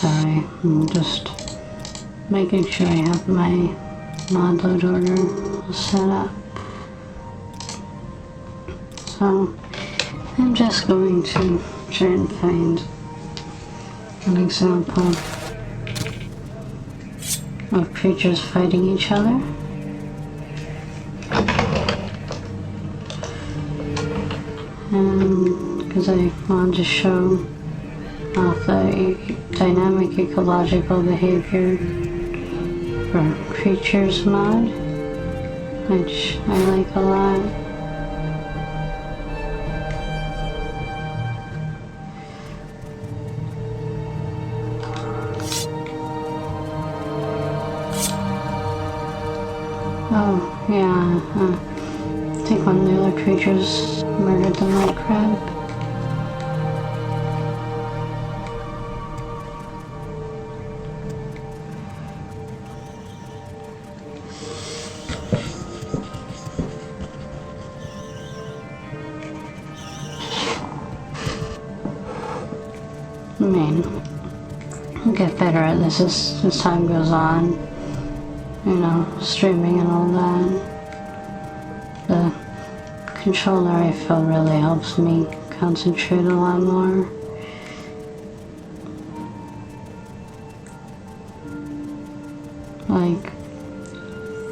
Sorry, I'm just making sure I have my mod load order set up. So I'm just going to try and find an example of creatures fighting each other. And because I wanted to show off the dynamic ecological behavior for creatures mod, which I like a lot. Oh, yeah, I think one of the other creatures murdered the night crab. I mean, I'll get better at this as time goes on. You know, streaming and all that. The controller, I feel, really helps me concentrate a lot more. Like,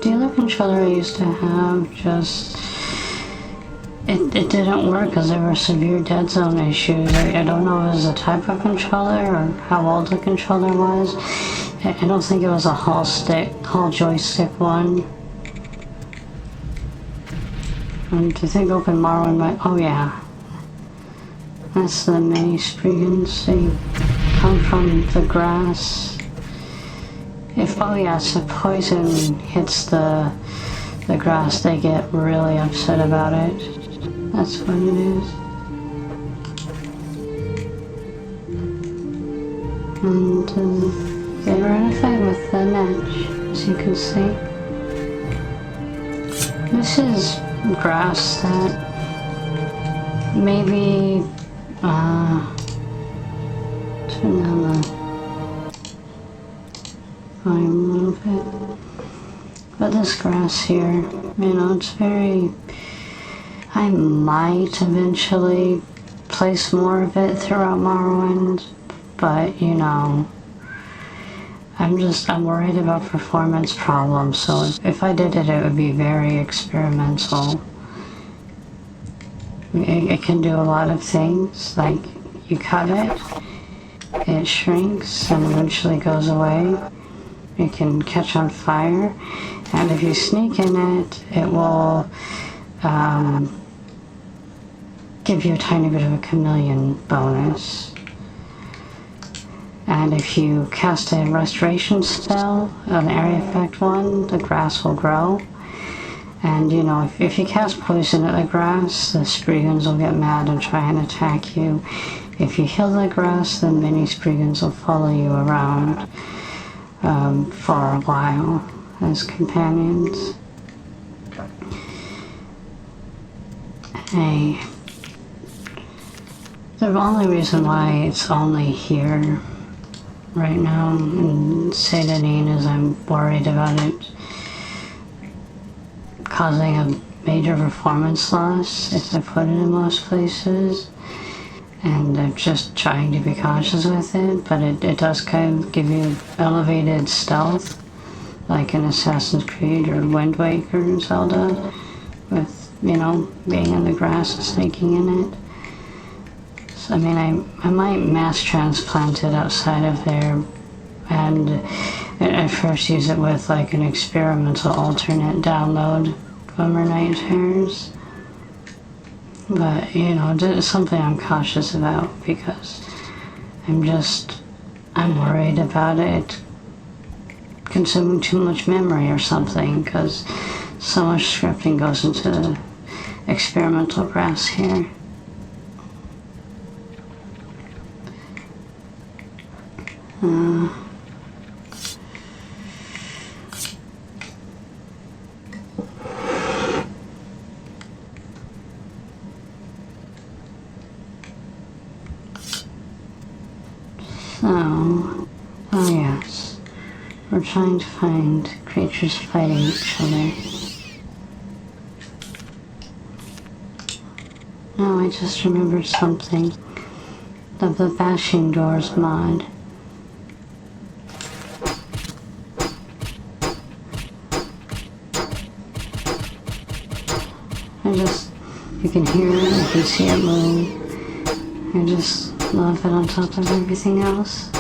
the other controller I used to have just... It didn't work because there were severe dead zone issues. I don't know if it was the type of controller or how old the controller was. I don't think it was a whole joystick one. And I think Open Morrowind might, oh yeah. That's the mini Spriggans. They come from the grass. Oh yeah, so poison hits the grass, they get really upset about it. That's what it is. And they were in a fight with the Netch, as you can see. This is grass that maybe turn down the volume a little bit. But this grass here, you know, it's very... I might eventually place more of it throughout Morrowind, but you know, I'm worried about performance problems, so if I did it, it would be very experimental. It can do a lot of things, like you cut it shrinks and eventually goes away. It can catch on fire, and if you sneak in it, it will give you a tiny bit of a chameleon bonus. And if you cast a restoration spell, an area effect one, the grass will grow. And you know, if you cast poison at the grass, the Spriggans will get mad and try and attack you. If you heal the grass, the mini Spriggans will follow you around for a while as companions. The only reason why it's only here right now in Cuten is I'm worried about it causing a major performance loss if I put it in most places. And I'm just trying to be cautious with it, but it does kind of give you elevated stealth, like in Assassin's Creed or Wind Waker and Zelda, with, you know, being in the grass and sneaking in it. So, I mean, I might mass transplant it outside of there and at first use it with like an experimental alternate download, Dwemer Night Terrors. But, you know, it's something I'm cautious about because I'm worried about it consuming too much memory or something, because so much scripting goes into the experimental grass here. So, Oh yes, we're trying to find creatures fighting each other. Oh, I just remembered something. The bashing doors mod. You can hear it, you can see it move. I just love it on top of everything else.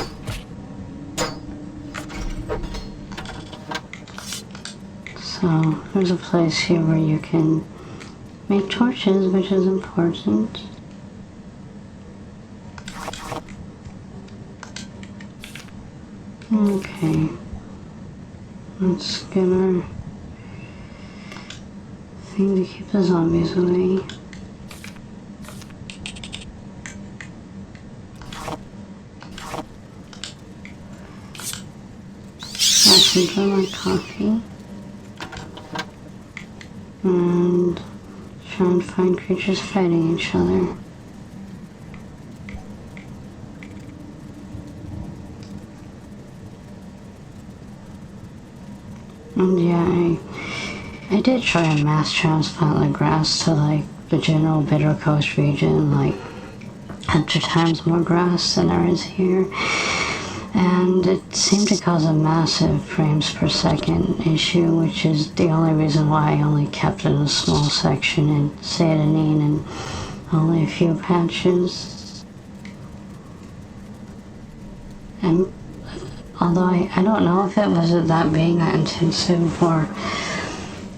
So, there's a place here where you can make torches, which is important. Okay. Let's get our thing to keep the zombies away. I can drink my coffee. And try and find creatures fighting each other. And yeah, I did try a mass transplant the grass to like the general Bitter Coast region, like 100 times more grass than there is here. And it seemed to cause a massive frames per second issue, which is the only reason why I only kept it in a small section in Cuten and only a few patches. And although I don't know if it was that being that intensive or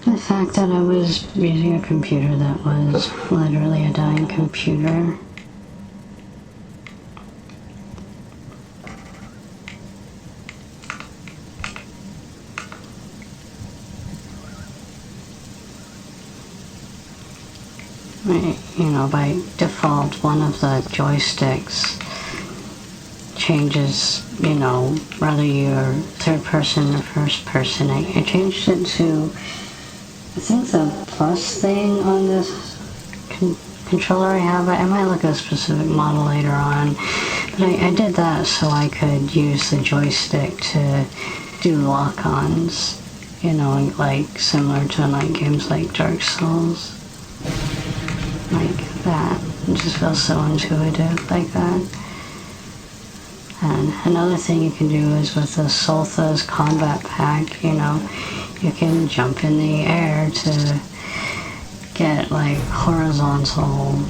the fact that I was using a computer that was literally a dying computer. You know, by default, one of the joysticks changes, you know, whether you're third person or first person. I changed it to, I think the plus thing on this controller I have. I might look at a specific model later on, but I did that so I could use the joystick to do lock-ons, you know, like similar to like games like Dark Souls. Like that. It just feels so intuitive like that. And another thing you can do is with the Soltha's combat pack, you know, you can jump in the air to get like horizontal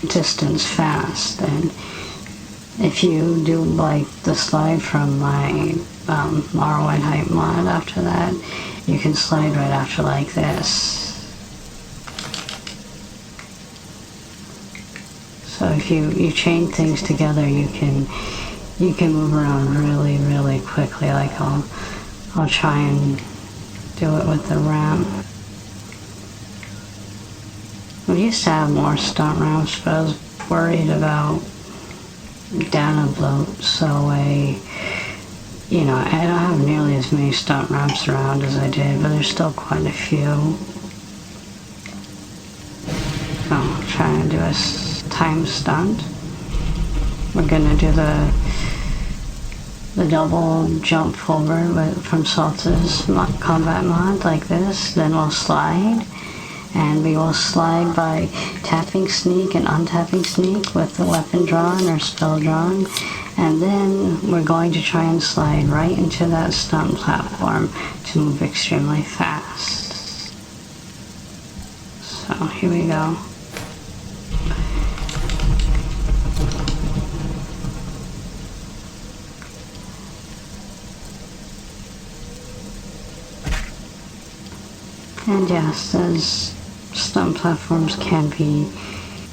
distance fast. And if you do like the slide from my Morrowind hype mod after that, you can slide right after like this. So if you chain things together, you can move around really, really quickly. Like I'll try and do it with the ramp. We used to have more stunt ramps, but I was worried about data bloat, so I don't have nearly as many stunt ramps around as I did, but there's still quite a few. So I'll try and do a time stunt. We're gonna do the double jump forward from Salta's combat mod like this, then we'll slide, and we will slide by tapping sneak and untapping sneak with the weapon drawn or spell drawn, and then we're going to try and slide right into that stunt platform to move extremely fast. So here we go. And yes, those stunt platforms can be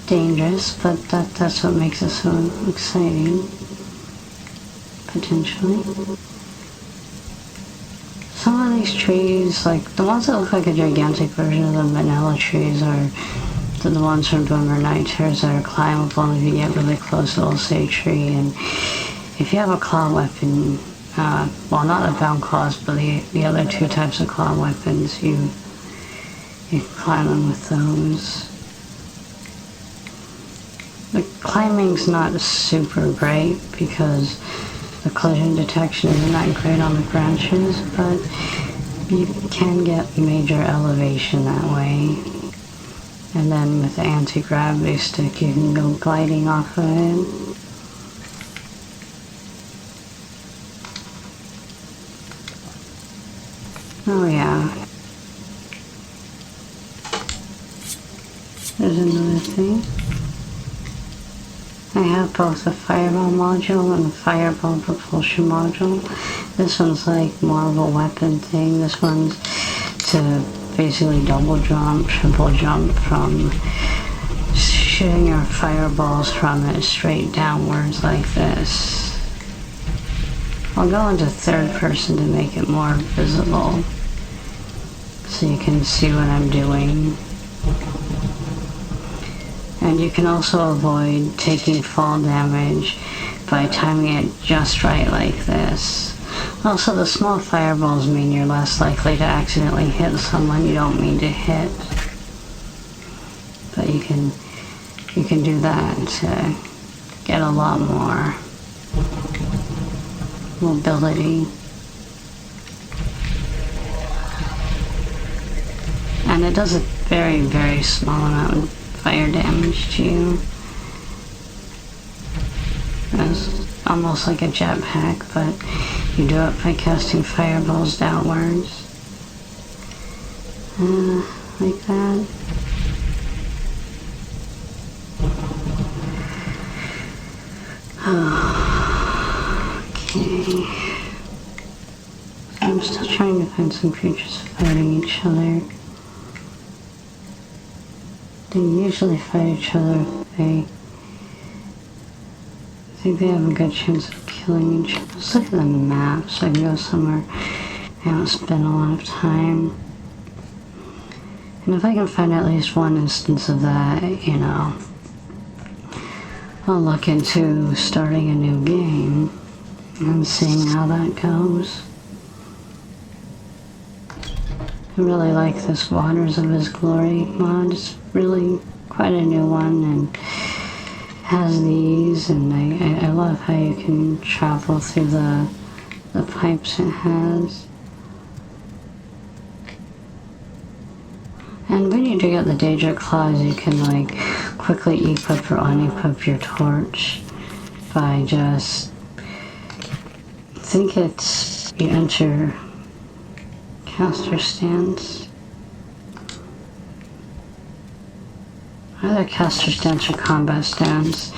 dangerous, but that's what makes it so exciting, potentially. Some of these trees, like the ones that look like a gigantic version of the vanilla trees, are the ones from Dwemer Night Terrors that are climbable, and if you get really close, it'll say tree. And if you have a claw weapon, well, not the bound claws, but the other two types of claw weapons, you can climb them with those. The climbing's not super great because the collision detection isn't that great on the branches, but you can get major elevation that way. And then with the anti-gravity stick, you can go gliding off of it. Oh yeah. There's another thing. I have both the fireball module and the fireball propulsion module. This one's like more of a weapon thing. This one's to basically double jump, triple jump from shooting your fireballs from it straight downwards like this. I'll go into third person to make it more visible so you can see what I'm doing. And you can also avoid taking fall damage by timing it just right like this. Also, the small fireballs mean you're less likely to accidentally hit someone you don't mean to hit. But you can do that to get a lot more mobility. And it does a very, very small amount of fire damage to you. It's almost like a jetpack, but you do it by casting fireballs downwards. Like that. Okay. I'm still trying to find some creatures fighting each other. They usually fight each other if I think they have a good chance of killing each other. Let's look at the map so I can go somewhere I haven't spent a lot of time. And if I can find at least one instance of that, you know, I'll look into starting a new game and seeing how that goes. I really like this Waters of His Glory mod. It's really quite a new one and has these, and I love how you can travel through the pipes it has. And when you do get the Daedric Claws, you can like quickly equip or unequip your torch by just, I think it's, you enter caster stance. Either caster stance or combat stance.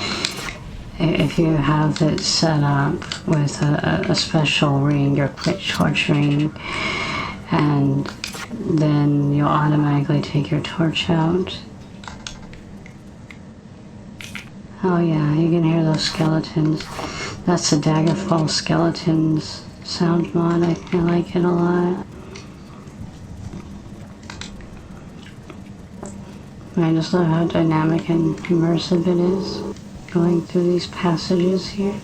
If you have it set up with a special ring, your quick torch ring, and then you'll automatically take your torch out. Oh yeah, you can hear those skeletons. That's the Daggerfall Skeletons sound mod. I like it a lot. I just love how dynamic and immersive it is, going through these passages here.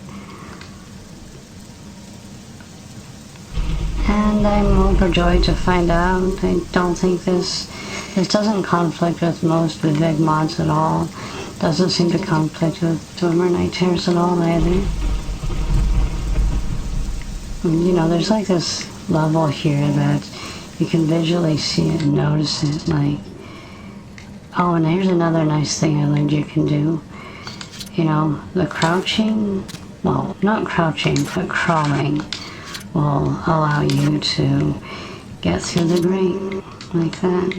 And I'm overjoyed to find out. I don't think this doesn't conflict with most Vivig mods at all. Doesn't seem to conflict with Dwemer Night Terrors at all either. And, you know, there's like this level here that you can visually see it and notice it, like, oh, and here's another nice thing I learned you can do. You know, the crouching, well, not crouching, but crawling will allow you to get through the grate like that.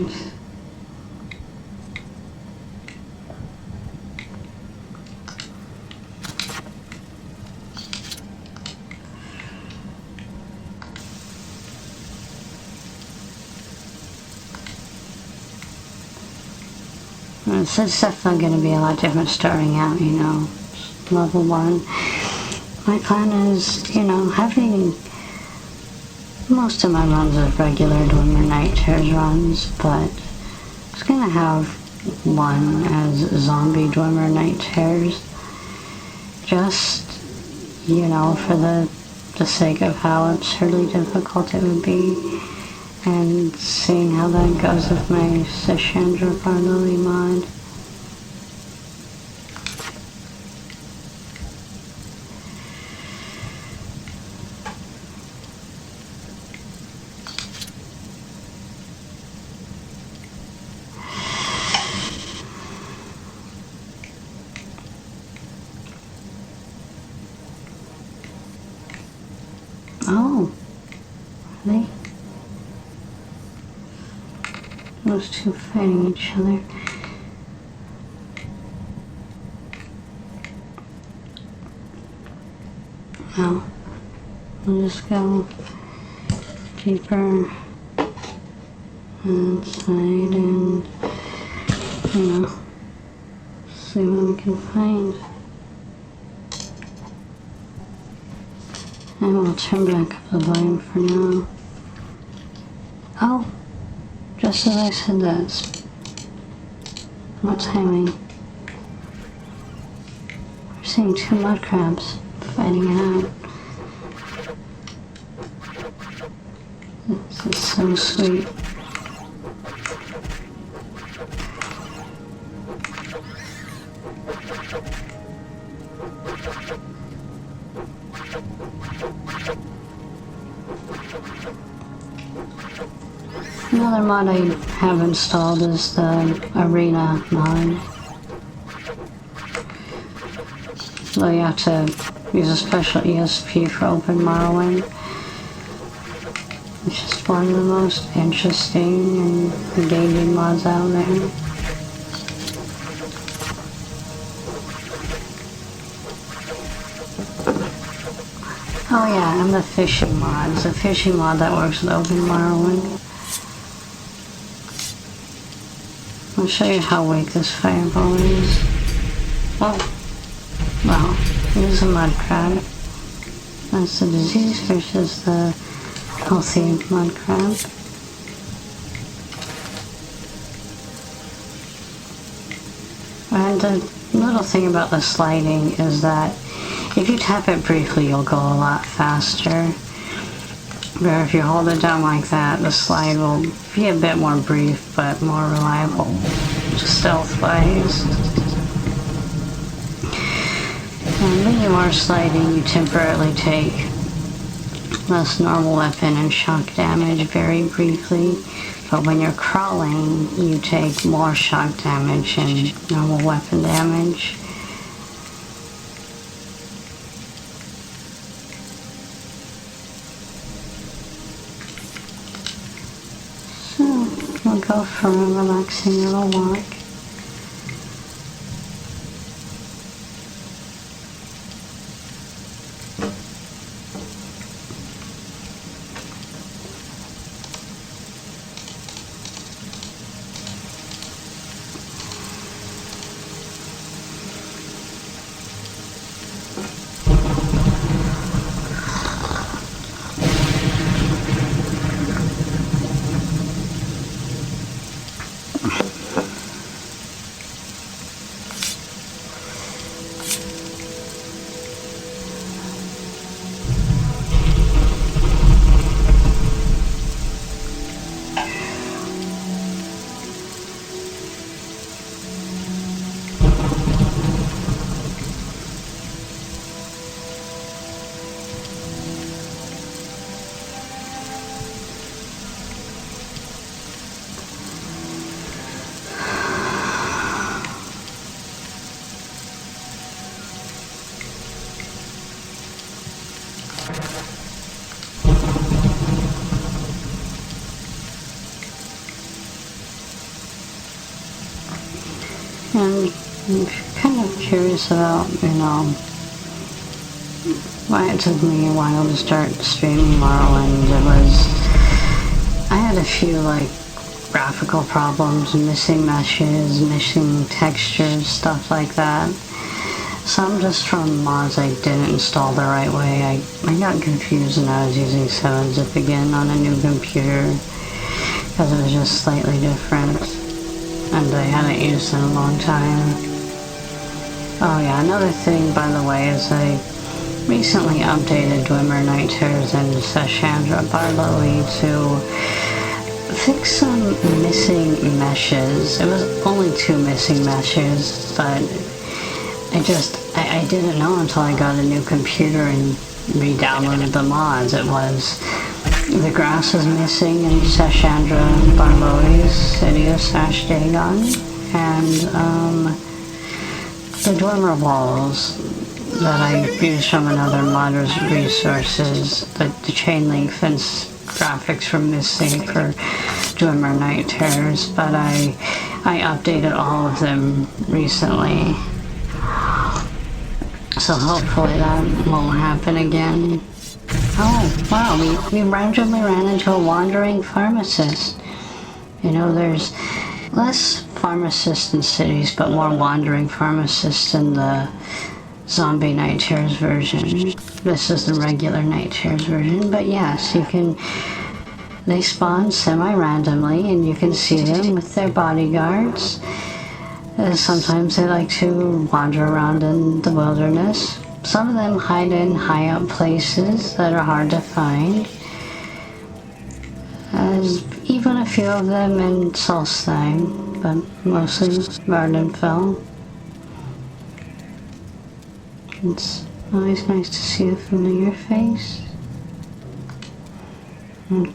It's definitely going to be a lot different starting out, you know, level 1. My plan is, you know, having most of my runs as regular Dwemer Night Terrors runs, but I was going to have one as zombie Dwemer Night Terrors, just, you know, for the sake of how absurdly difficult it would be. And seeing how that goes with my Sishandra Barlily mod. Oh, really? Those two fighting each other. Now, we'll just go deeper inside and, you know, see what we can find. And we'll turn back up the volume for now. Oh, just as I said that. What timing? We're seeing two mud crabs fighting it out. This is so sweet. Another mod I have installed is the arena mod. So you have to use a special ESP for open Morrowind. It's just one of the most interesting and engaging mods out there. Oh yeah, and the fishing mods. The fishing mod that works with open Morrowind. I'll show you how weak this fireball is. Oh, well, here's a mud crab. That's the disease versus the healthy mud crab. And the little thing about the sliding is that if you tap it briefly, you'll go a lot faster. But if you hold it down like that, the slide will be a bit more brief, but more reliable, stealth-wise. And when you are sliding, you temporarily take less normal weapon and shock damage very briefly. But when you're crawling, you take more shock damage and normal weapon damage. We'll go for a relaxing little walk. And I'm kind of curious about, why it took me a while to start streaming Morrowind. I had a few, graphical problems, missing meshes, missing textures, stuff like that. Some just from mods I didn't install the right way. I got confused when I was using 7-zip again on a new computer, because it was just slightly different. And I hadn't used it in a long time. Oh yeah, another thing, by the way, is I recently updated Dwemer Night Terrors and Sashandra Barlowy to fix some missing meshes. It was only 2 missing meshes, but I didn't know until I got a new computer and re-downloaded the mods. It was the grass is missing in Sashandra Barlowy's City of Sash Dagon, and the Dwemer walls that I used from another modder's resources. The chain link fence graphics were missing for Dwemer Night Terrors, but I updated all of them recently. So hopefully that won't happen again. Oh, wow, we randomly ran into a wandering pharmacist. You know, there's less pharmacists in cities, but more wandering pharmacists in the Zombie Night Terrors version. This is the regular Night Terrors version, but yes, you can... They spawn semi-randomly, and you can see them with their bodyguards. Sometimes they like to wander around in the wilderness. Some of them hide in high-up places that are hard to find. There's even a few of them in Solstheim, but mostly Vardenfell. It's always nice to see a familiar face. And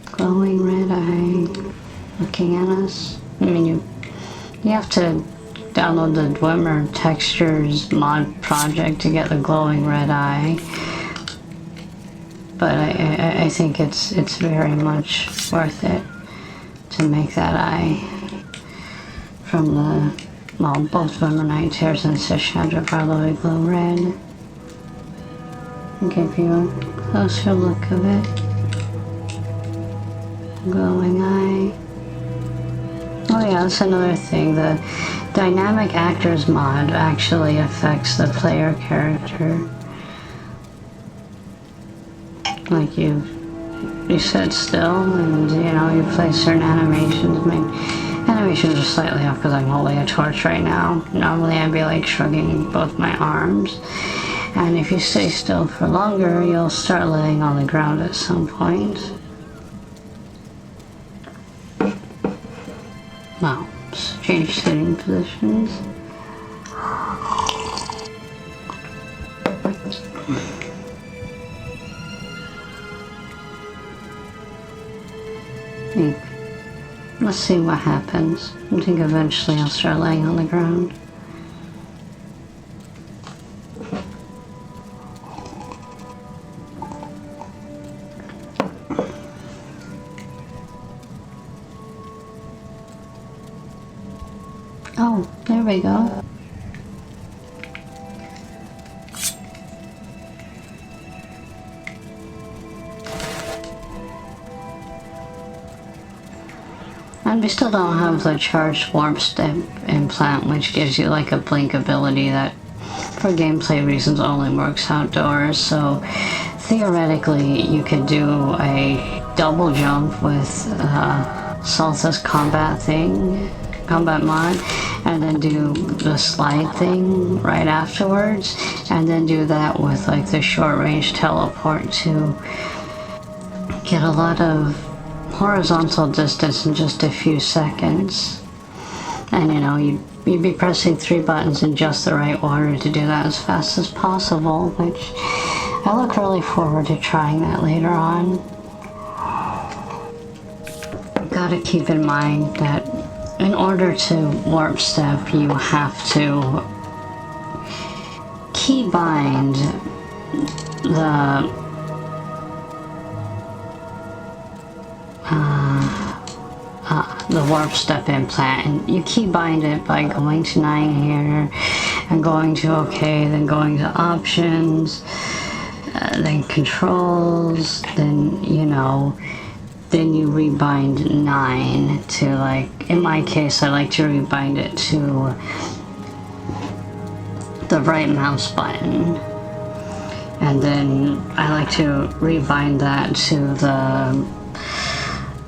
glowing red eye looking at us. I mean, you have to download the Dwemer Textures mod project to get the glowing red eye. But I think it's very much worth it to make that eye from the, well, both Dwemer Night Terrors and Sishandra Barlowy glow red. I'll give you a closer look of it. Glowing eye. Oh yeah, that's another thing. The dynamic actors mod actually affects the player character. Like you sit still and, you know, you play certain animations. I mean, animations are slightly off because I'm holding a torch right now. Normally I'd be like shrugging both my arms. And if you stay still for longer, you'll start laying on the ground at some point. Well, change sitting positions. Let's see what happens. I think eventually I'll start laying on the ground. Oh, there we go. And we still don't have the charged warp step implant, which gives you like a blink ability that for gameplay reasons only works outdoors. So theoretically you could do a double jump with Salsa's combat mod, and then do the slide thing right afterwards, and then do that with like the short range teleport to get a lot of horizontal distance in just a few seconds. And you know, you'd be pressing 3 buttons in just the right order to do that as fast as possible, which I look really forward to trying that later on. Gotta keep in mind that in order to warp step, you have to keybind the warp step implant, and you keybind it by going to 9 here and going to OK, then going to options, then controls, then, you know, then you rebind 9 to, like, in my case I like to rebind it to the right mouse button, and then I like to rebind that to the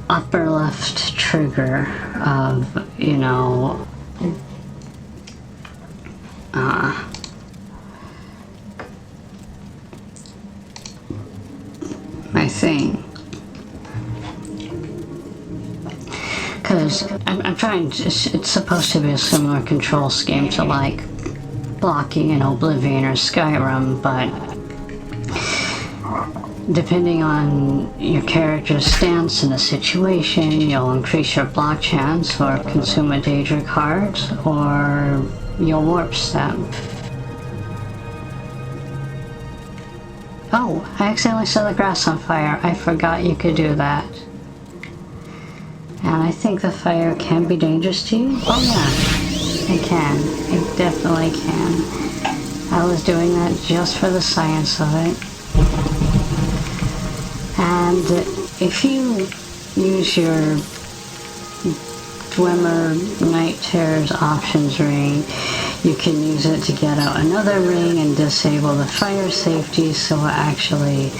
upper left trigger of, you know, my thing. Because I'm trying to, it's supposed to be a similar control scheme to like blocking in Oblivion or Skyrim, but depending on your character's stance in a situation, you'll increase your block chance or consume a Daedric Heart, or you'll warp step. Oh, I accidentally set the grass on fire. I forgot you could do that. And I think the fire can be dangerous to you. Oh yeah, it can. It definitely can. I was doing that just for the science of it. And if you use your Dwemer Night Terrors options ring, you can use it to get out another ring and disable the fire safety so it actually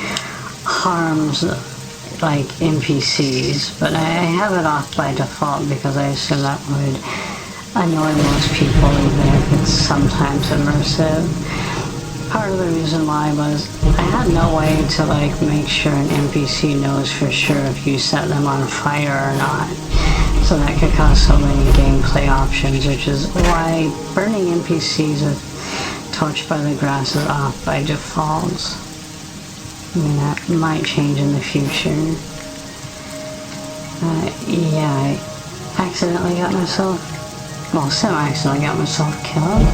harms like NPCs, but I have it off by default because I assume that would annoy most people even if it's sometimes immersive. Part of the reason why was I had no way to like make sure an NPC knows for sure if you set them on fire or not. So that could cause so many gameplay options, which is why burning NPCs with Torch by the Grass is off by default. I mean, that might change in the future. Yeah, I accidentally got myself, well, semi-accidentally got myself killed.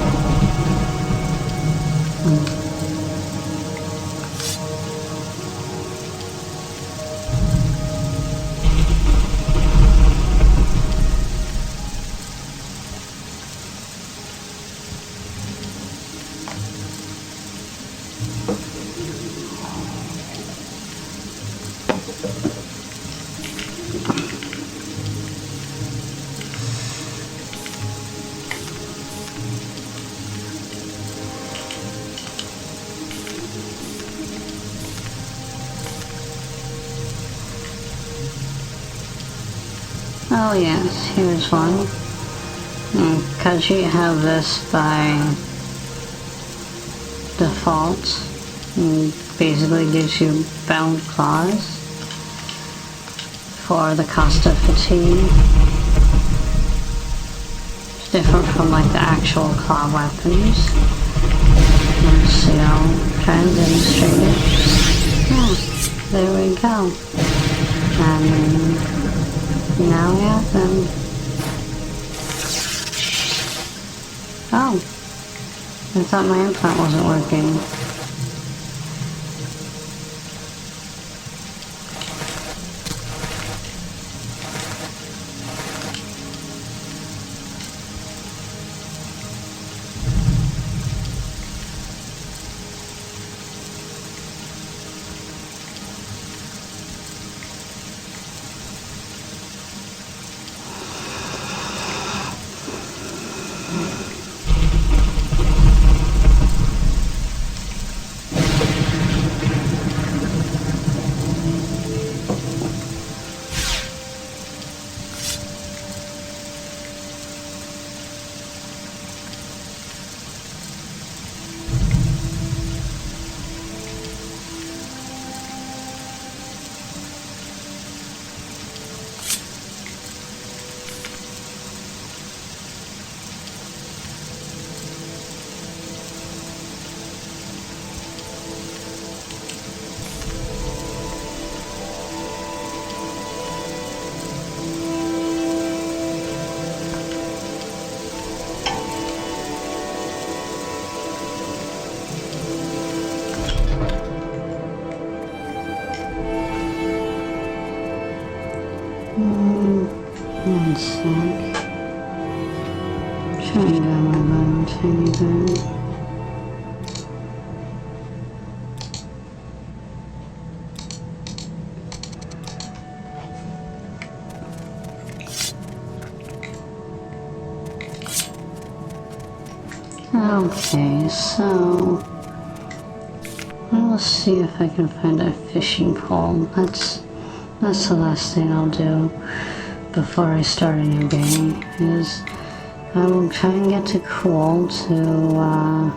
Oh yes, here's one. Because you have this by default, it basically gives you bound claws for the cost of fatigue. It's different from like the actual claw weapons. Let's see, I'll try and demonstrate it. Oh, there we go. And now we have them. Oh, I thought my implant wasn't working. One sec. Try and go my bottom tiny bit. Okay, so let's see if I can find a fishing pole. That's the last thing I'll do before I start a new game, is I will try and get to Cool to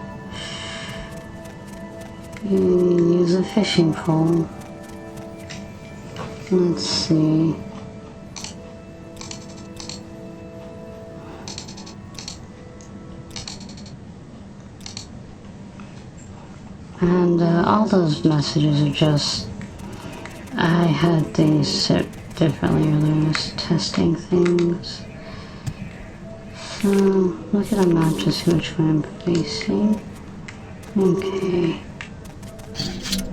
use a fishing pole. Let's see. And all those messages are just, I had these set differently earlier, just testing things. So, look at a map to see which way I'm facing. Okay.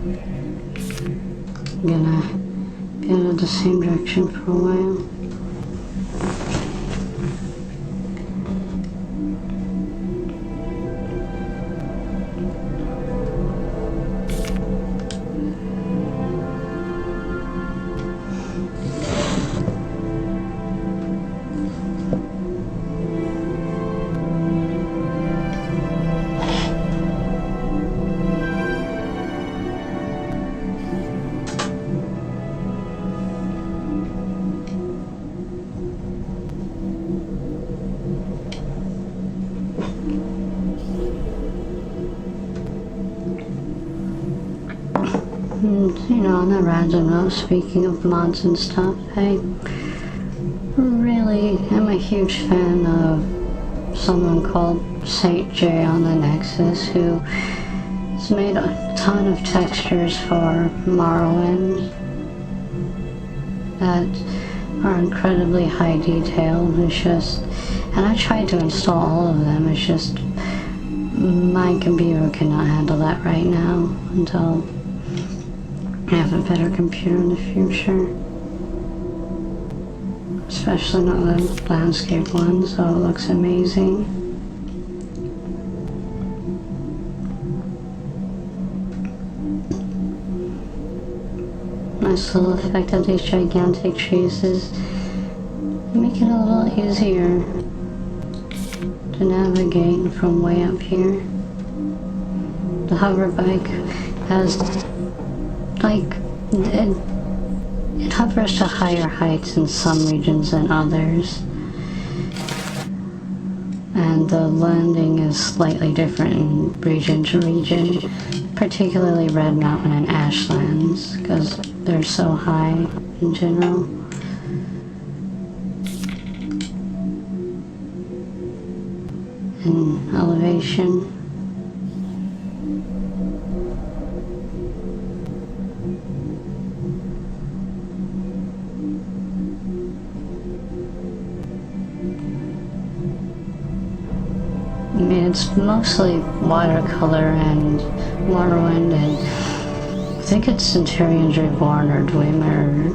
I'm gonna be out of the same direction for a while. You know, on a random note, speaking of mods and stuff, I really am a huge fan of someone called Saint J on the Nexus, who has made a ton of textures for Morrowind that are incredibly high detail. It's just, and I tried to install all of them, it's just my computer cannot handle that right now until I have a better computer in the future. Especially not the landscape one, so it looks amazing. Nice little effect of these gigantic trees is make it a little easier to navigate from way up here. The hover bike has it hovers to higher heights in some regions than others, and the landing is slightly different in region to region, particularly Red Mountain and Ashlands, because they're so high in general. In elevation. I mean, it's mostly watercolor and Morrowind, and I think it's Centurion's Reborn or Dwemer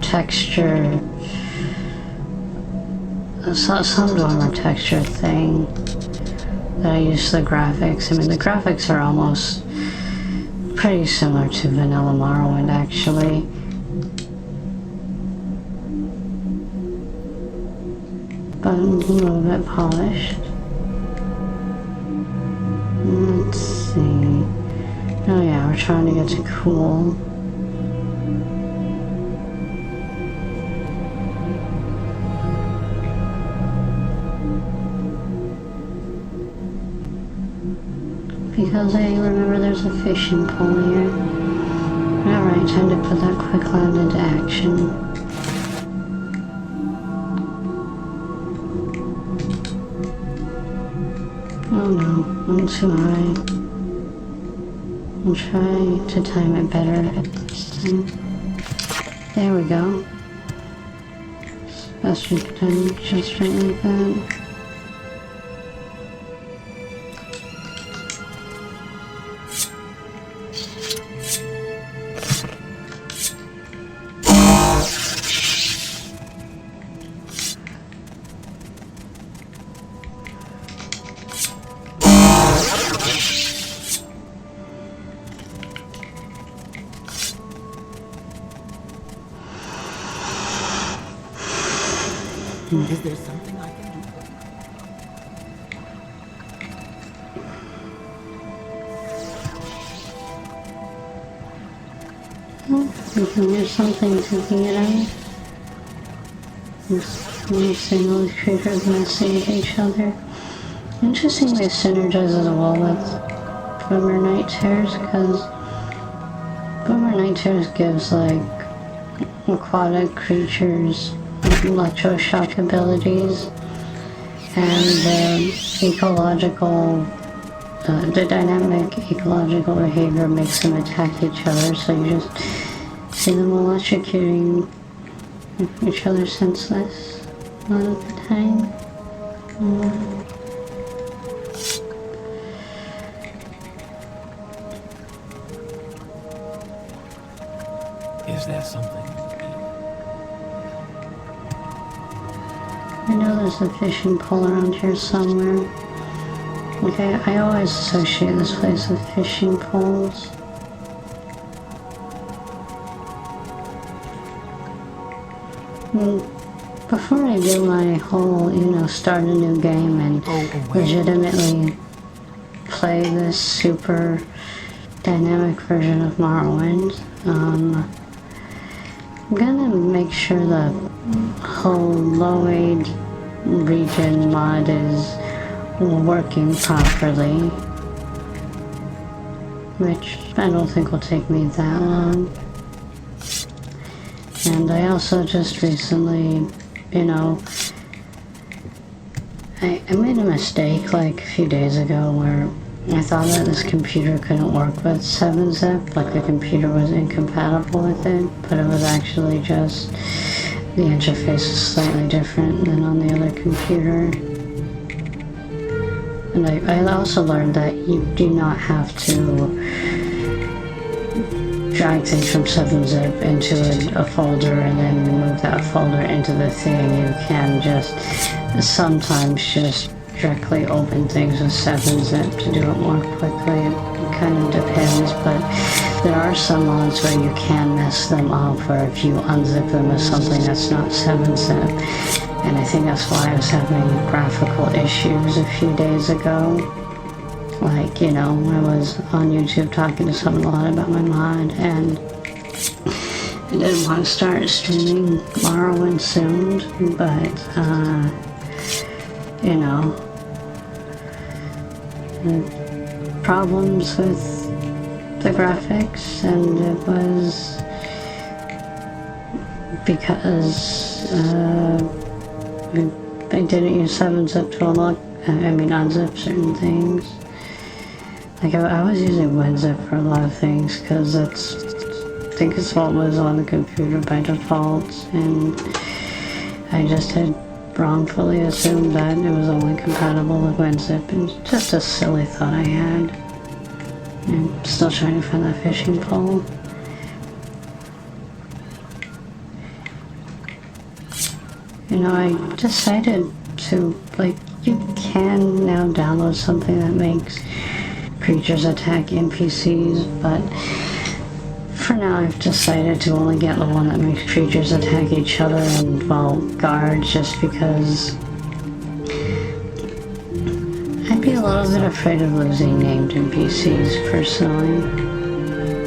texture, some Dwemer texture thing that I use the graphics. I mean, the graphics are almost pretty similar to vanilla Morrowind, actually. But a little bit polished. Let's see. Oh yeah, we're trying to get to cool. Because I remember there's a fishing pole here. Alright, time to put that quick land into action. Oh no, I'm too high. I'll try to time it better this time. There we go. Best we could do, just right like that. Is there something I can do? We can do something to get out. We'll signal the creatures messing with each other. Interestingly, it synergizes well with Dwemer Night Terrors, because Dwemer Night Terrors gives like aquatic creatures electroshock abilities, and the dynamic ecological behavior makes them attack each other, so you just see them electrocuting each other senseless a lot of the time. Is there something? I know there's a fishing pole around here somewhere. Okay, I always associate this place with fishing poles. Before I do my whole, start a new game and legitimately play this super dynamic version of Morrowind, I'm gonna make sure the whole low-aid region mod is working properly, which I don't think will take me that long. And I also just recently, I made a mistake like a few days ago where I thought that this computer couldn't work with 7-zip, like the computer was incompatible with it, but it was actually just the interface is slightly different than on the other computer. And I also learned that you do not have to drag things from 7-zip into a folder and then move that folder into the thing. You can just sometimes just directly open things with 7-zip to do it more quickly. It kind of depends, but there are some mods where you can mess them up, where if you unzip them with something that's not 7-zip. And I think that's why I was having graphical issues a few days ago. Like, I was on YouTube talking to someone a lot about my mod, and I didn't want to start streaming Morrowind soon, but, the problems with the graphics, and it was because, I didn't use 7-zip to unzip certain things. Like, I was using WinZip for a lot of things, because I think it's what was on the computer by default, and I just had wrongfully assumed that it was only compatible with WinZip, and just a silly thought I had. I'm still trying to find that fishing pole. I decided to, you can now download something that makes creatures attack NPCs, but for now I've decided to only get the one that makes creatures attack each other and, guards, just because I'd be a little bit afraid of losing named NPCs, personally,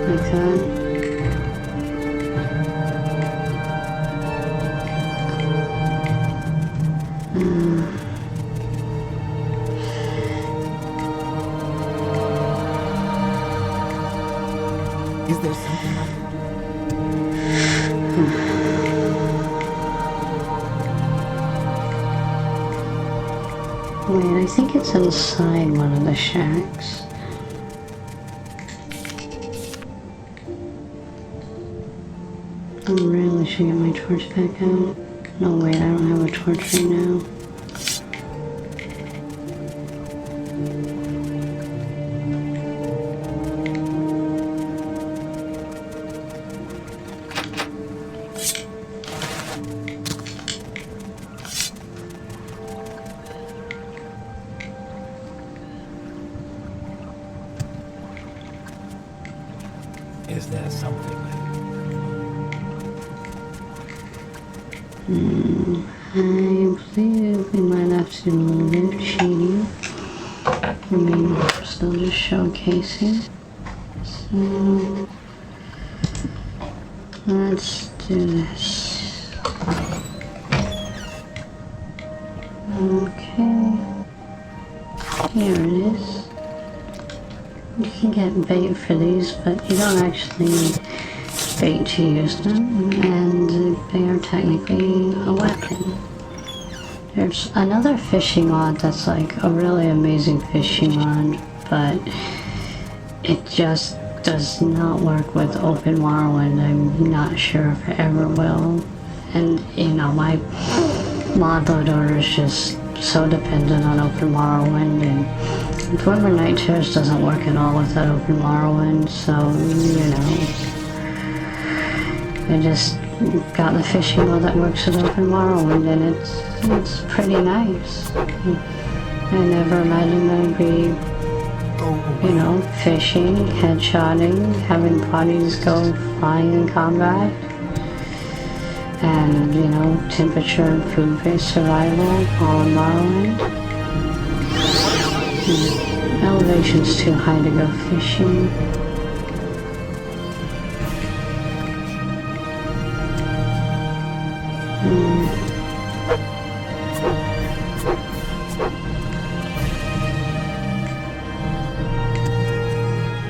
like that. Is there something I can do? Wait, I think it's inside one of the shacks. I really should get my torch back out. No, wait, I don't have a torch right now. Is there something? I believe we might have to do a little bit of cheating. We're still just showcasing. So let's do this. Okay. Here it is. You can get bait for these, but you don't actually need bait to use them, and they are technically a weapon. There's another fishing mod that's like a really amazing fishing mod, but it just does not work with Open Morrowind. I'm not sure if it ever will. And my mod load order is just so dependent on Open Morrowind, and Dwemer Night Terrors doesn't work at all without Open Morrowind, so, I just got the fishing rod that works with open Morrowind, and it's pretty nice. I never imagined I'd be, you know, fishing, headshotting, having bodies go flying in combat, and, you know, temperature and food-based survival all in Morrowind. Elevation's too high to go fishing.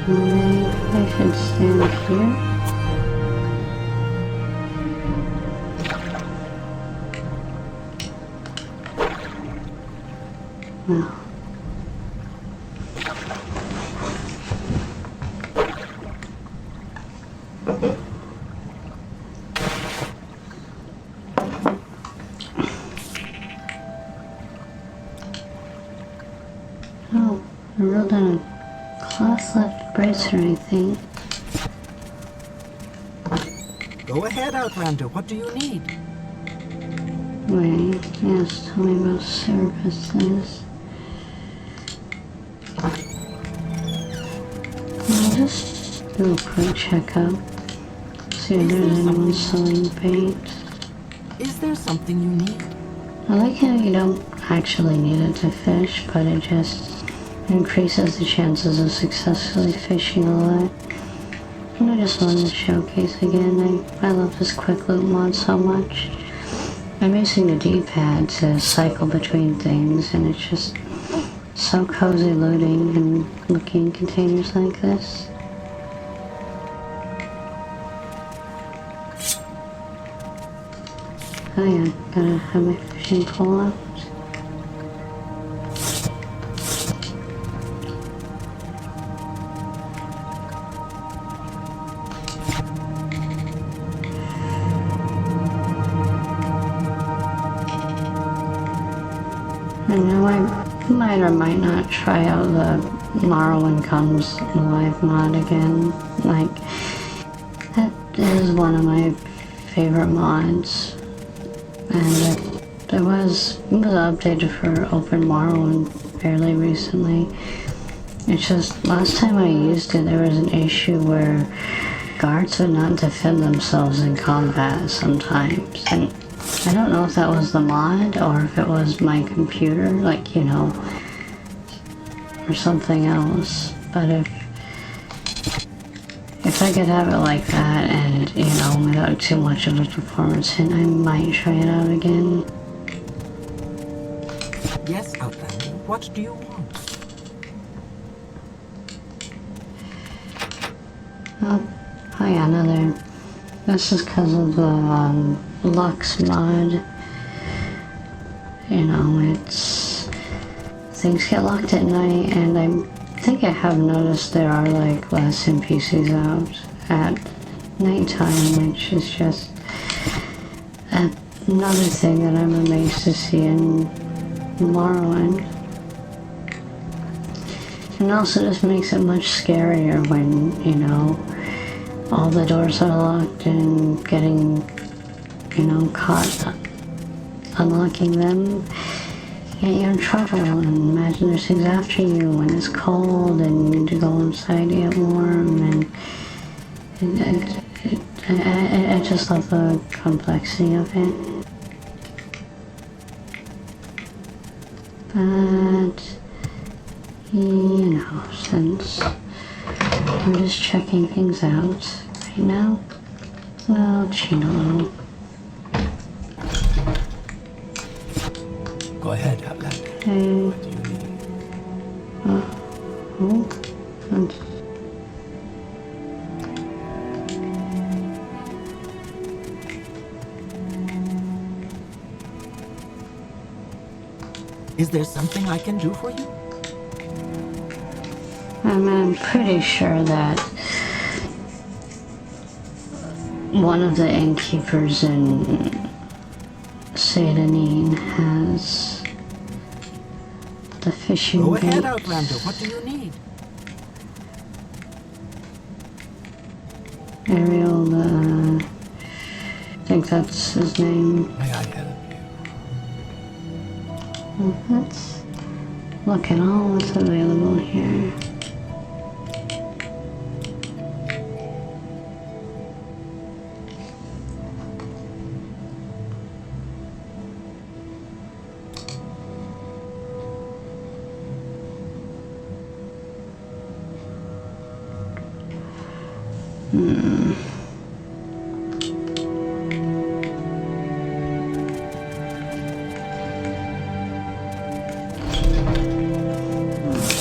Maybe I should stand here. Well. Oh, I wrote down a cloth left bracer, I think. Go ahead, Outlander. What do you need? Wait, yes, tell me about services. I'll just do a quick checkup. See if there's anyone selling bait. Is there something you need? I like how you don't actually need it to fish, but it just increases the chances of successfully fishing a lot. And I just wanted to showcase again, I love this quick loot mod so much. I'm using the D-pad to cycle between things, and it's just so cozy looting and looking at containers like this. Oh yeah, gotta have my fishing pole out. I know I might or might not try out the Morrowind Comes Live mod again. Like, that is one of my favorite mods. And it was updated for Open Morrowind fairly recently. It's just, last time I used it, there was an issue where guards would not defend themselves in combat sometimes. And I don't know if that was the mod or if it was my computer, like, you know, or something else. But if I could have it like that and, you know, without too much of a performance hit, I might try it out again. Yes, Outlander. What do you want? Oh yeah, another. This is because of the Lux mod. You know, it's... things get locked at night, and I think I have noticed there are like less NPCs out at nighttime, which is just another thing that I'm amazed to see in Morrowind. And also just makes it much scarier when, you know, all the doors are locked and getting, you know, caught unlocking them. Get you in trouble, and imagine there's things after you when it's cold and you need to go inside to get warm, and I just love the complexity of it. But, you know, since I'm just checking things out right now, well, cheat a little. Go ahead, Outlander. Hey. What do you need? That's... Is there something I can do for you? I'm pretty sure that one of the innkeepers in Cuten has the fishing Go ahead, bait. Outlander. What do you need? Aerial, the think that's his name. May I help you? Well, let's look at all that's available here.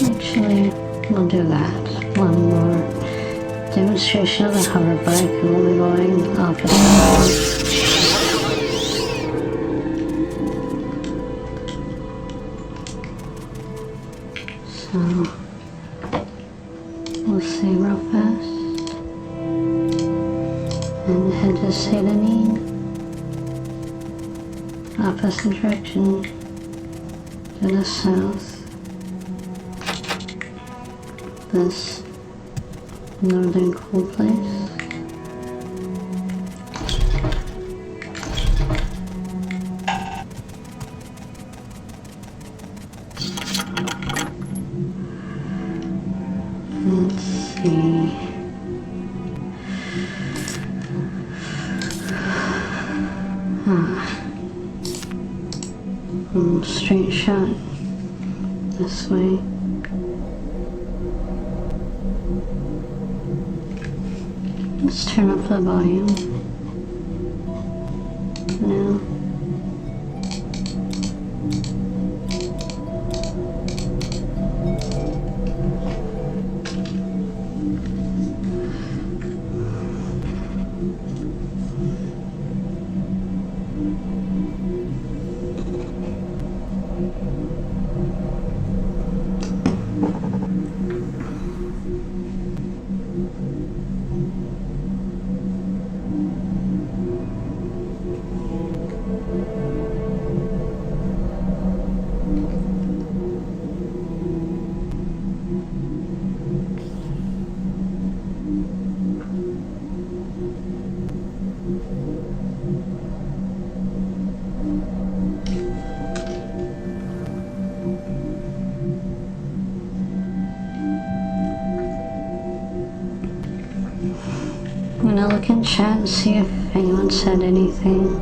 Actually, we'll do that. One more demonstration of the hover bike, and we'll be going opposite. So, we'll see real fast. And head to Cuten. Opposite direction to the south. This northern cool place. Let's see. Straight shot this way. Let's turn up the volume now. I'm gonna look in chat and see if anyone said anything.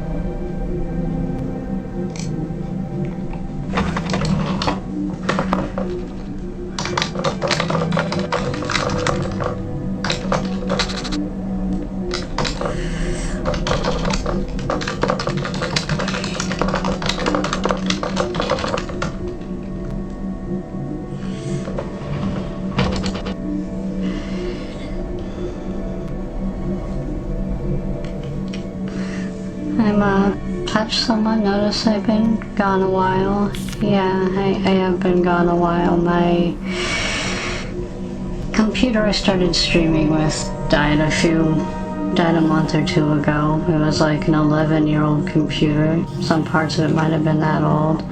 Touched someone, notice I've been gone a while. Yeah, I have been gone a while. My computer I started streaming with died a month or two ago. It was like an 11-year-old computer. Some parts of it might have been that old.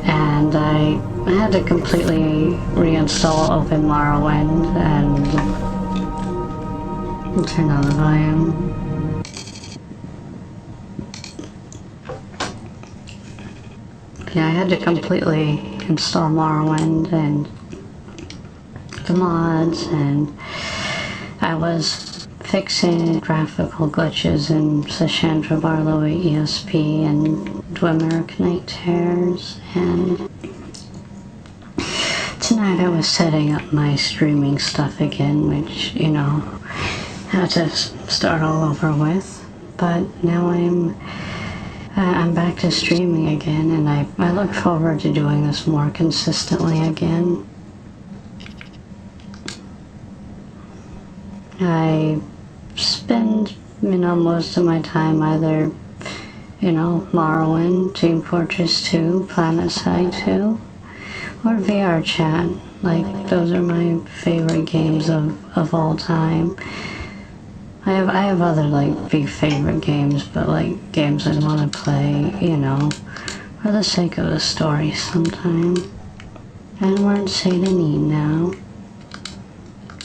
And I had to completely reinstall Open Morrowind and turn on the volume. Yeah, I had to completely install Morrowind and the mods, and I was fixing graphical glitches in Sashandra Barlow ESP and Dwemer Night Terrors, and tonight I was setting up my streaming stuff again, which, you know, had to start all over with, but now I'm back to streaming again, and I look forward to doing this more consistently again. I spend, you know, most of my time either, you know, Morrowind, Team Fortress 2, PlanetSide 2, or VR Chat. Like, those are my favorite games of all time. I have other, like, big favorite games, but, like, games I want to play, you know, for the sake of the story sometime. And we're in Cuten now.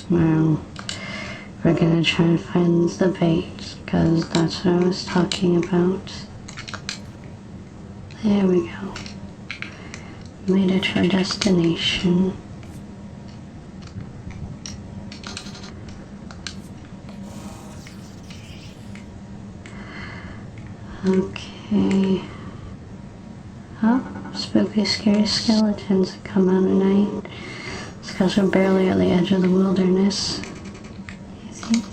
Well, we're gonna try and find the bait, because that's what I was talking about. There we go. Made it to our destination. Okay. Oh, spooky, scary skeletons that come out at night. It's because we're barely at the edge of the wilderness, I think.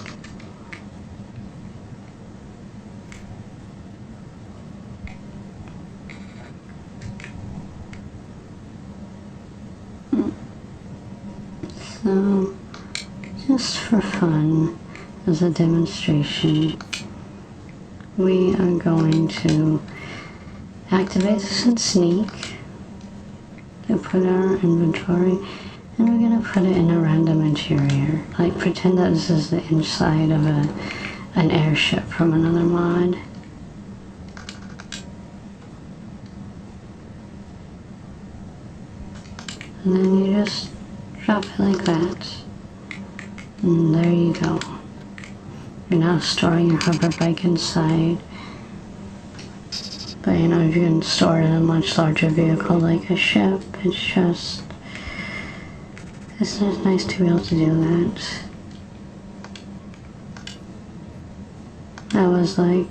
So, just for fun, as a demonstration, we are going to activate this and sneak to put in our inventory, and we're going to put it in a random interior. Like, pretend that this is the inside of an airship from another mod. And then you just drop it like that. And there you go. You're now storing your hover bike inside. But you know, if you can store it in a much larger vehicle like a ship, it's just nice to be able to do that. That was like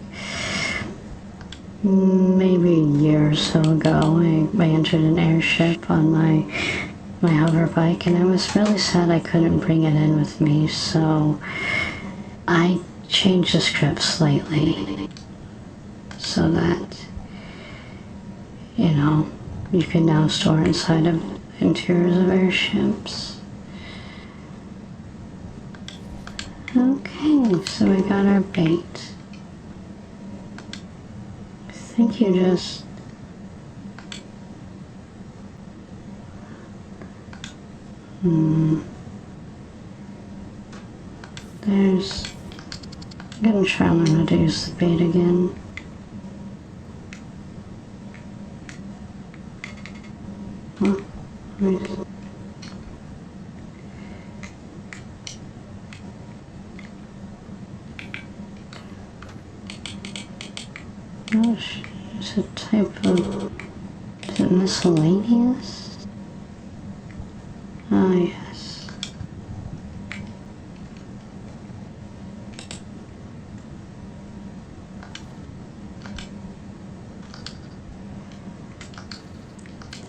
maybe a year or so ago. I entered an airship on my hover bike, and I was really sad I couldn't bring it in with me, so I changed the script slightly so that, you know, you can now store inside of interiors of airships. Okay, so we got our bait. I think you just there's, I'm gonna try and learn how to use the bait again. Oh, gosh, it's a type of, is it miscellaneous? Oh, yes.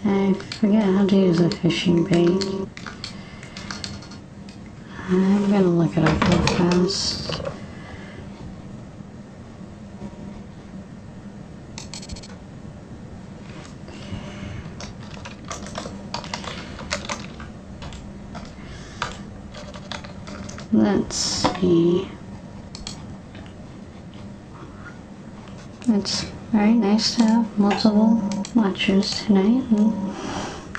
I forget how to use a fishing bait. I'm gonna look it up real fast. Let's see. It's very nice to have multiple watchers tonight, and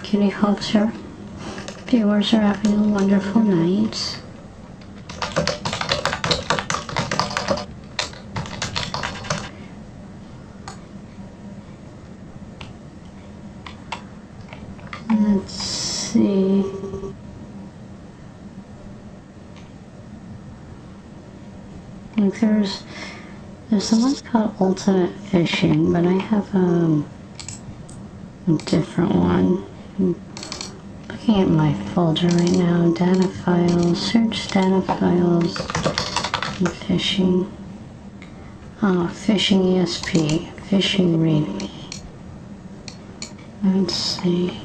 Kitty hopes your viewers are having a wonderful night. Let's see. Like there's someone called Ultimate Fishing, but I have a different one. I'm looking at my folder right now. Data files, search data files, and fishing. Oh, fishing ESP, fishing readme. Let's see.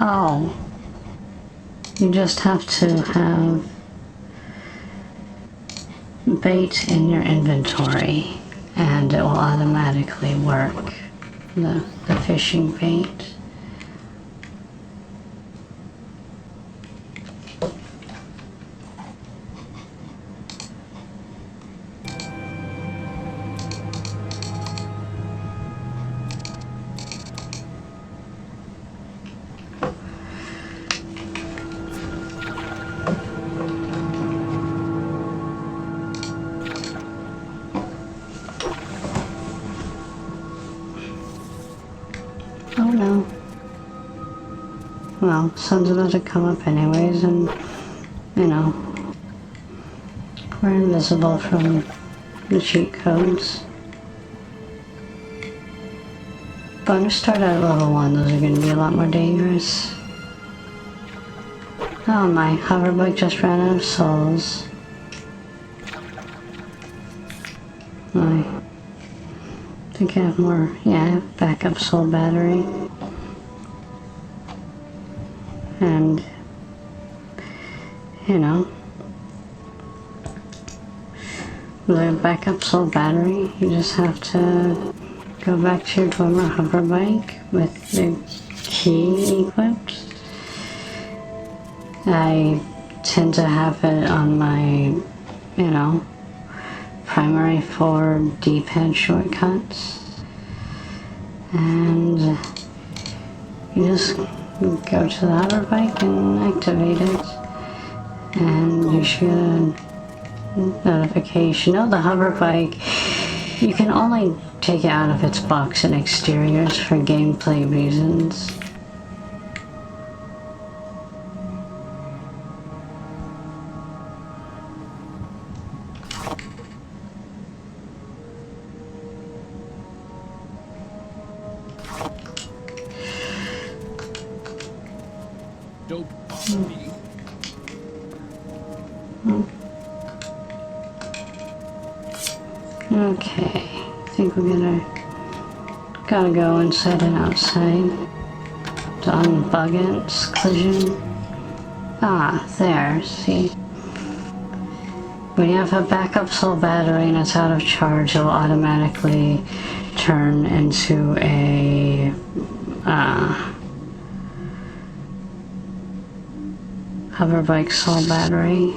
Oh, you just have to have bait in your inventory and it will automatically work, the fishing bait. know. Well, sun's about to come up anyways, and, you know, we're invisible from the cheat codes. But I'm gonna start at level 1, those are gonna be a lot more dangerous. Oh, my hover bike just ran out of souls. I think I have more, yeah, I have backup soul battery. And, you know, the backup soul battery, you just have to go back to your Dwemer hover bike with the key equipped. I tend to have it on my, you know, primary 4 D-pad shortcuts. And you just go to the hover bike and activate it. And you should get a notification. Oh, the hover bike, you can only take it out of its box and exteriors for gameplay reasons. Dope. Okay, I think we're gotta go inside and outside to unbug it, collision. Ah, there, see. When you have a backup soul battery and it's out of charge, it'll automatically turn into a hover bike soul battery.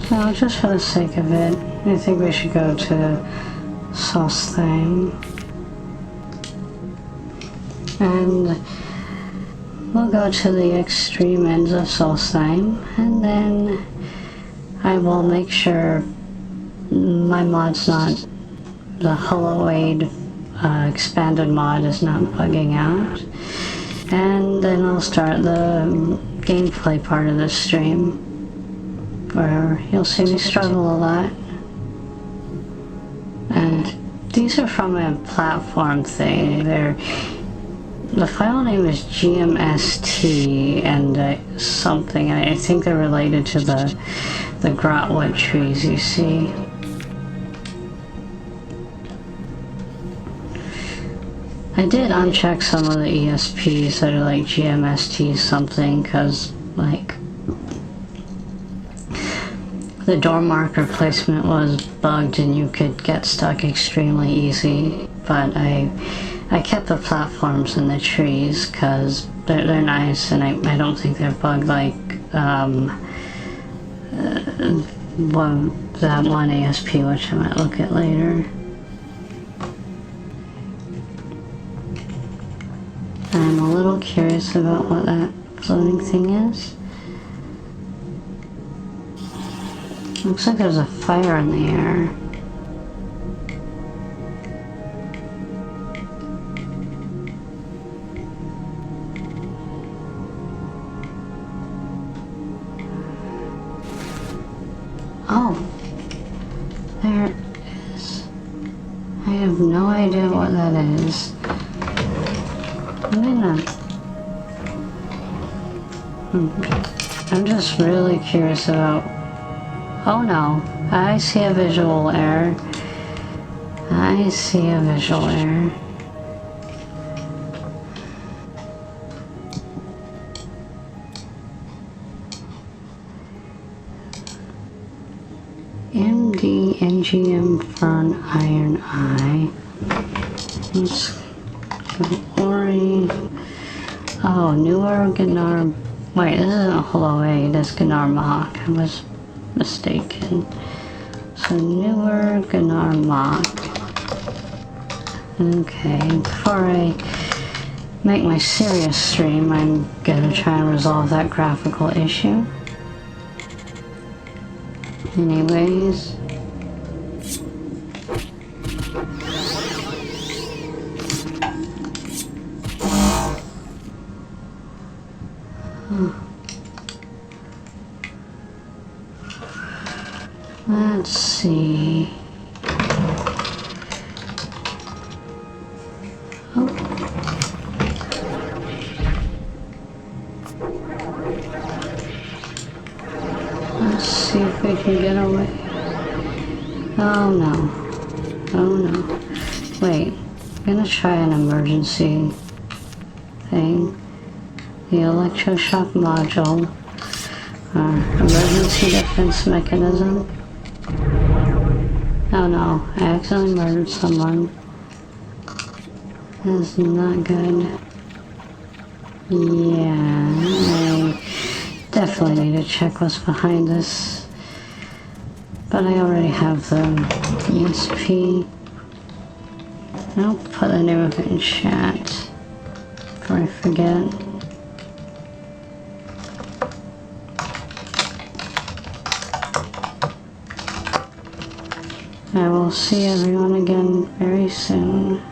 So just for the sake of it, I think we should go to Solstheim. And we'll go to the extreme ends of Solstheim, and then I will make sure my mod's not, the Holoaid expanded mod is not bugging out. And then I'll start the gameplay part of this stream, where you'll see me struggle a lot. And these are from a platform thing. The file name is GMST and something, and I think they're related to the grotwood trees you see. I did uncheck some of the ESPs that are like GMST something, because like the door marker placement was bugged and you could get stuck extremely easy, but I kept the platforms in the trees because they're nice, and I don't think they're bugged like that one ASP, which I might look at later. I'm a little curious about what that floating thing is. Looks like there's a fire in the air. Oh, there it is. I have no idea what that is. I'm just really curious about. Oh no, I see a visual error. I see a visual error. MD NGM Fern Iron Eye. Let's go Ori. Oh, newer Gnar. Wait, this isn't a Holoaid, that's Gnar Mach. I was mistaken. So newer Gnar Mach. Okay, before I make my serious stream, I'm gonna try and resolve that graphical issue. Anyways, Let's see. Oh. Let's see if we can get away. Oh no. Oh no. Wait. I'm gonna try an emergency thing. The electroshock module. Emergency defense mechanism. Oh no, I accidentally murdered someone. That's not good. Yeah, I definitely need to check what's behind this. But I already have the ESP. I'll put the name of it in chat before I forget. I will see everyone again very soon.